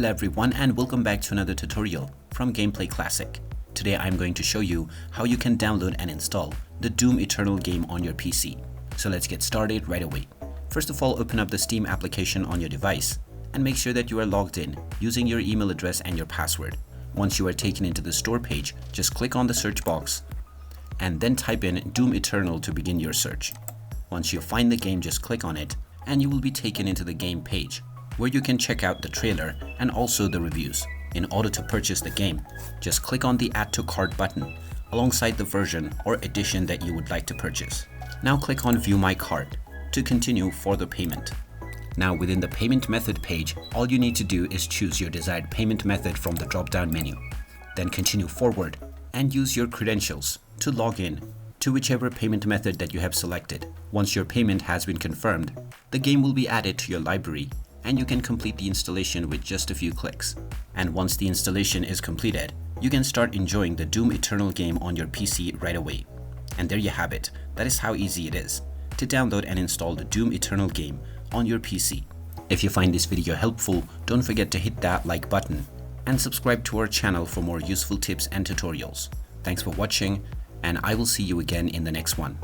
Hello everyone and welcome back to another tutorial from Gameplay Classic. Today I'm going to show you how you can download and install the Doom Eternal game on your PC. So let's get started right away. First of all, open up the Steam application on your device and make sure that you are logged in using your email address and your password. Once you are taken into the store page, just click on the search box and then type in Doom Eternal to begin your search. Once you find the game, just click on it and you will be taken into the game page, where you can check out the trailer and also the reviews. In order to purchase the game, just click on the Add to Cart button alongside the version or edition that you would like to purchase. Now click on View My Cart to continue for the payment. Now within the payment method page, all you need to do is choose your desired payment method from the drop-down menu. Then continue forward and use your credentials to log in to whichever payment method that you have selected. Once your payment has been confirmed, the game will be added to your library and you can complete the installation with just a few clicks. And once the installation is completed, you can start enjoying the Doom Eternal game on your PC right away. And there you have it. That is how easy it is to download and install the Doom Eternal game on your PC. If you find this video helpful, don't forget to hit that like button and subscribe to our channel for more useful tips and tutorials. Thanks for watching, and I will see you again in the next one.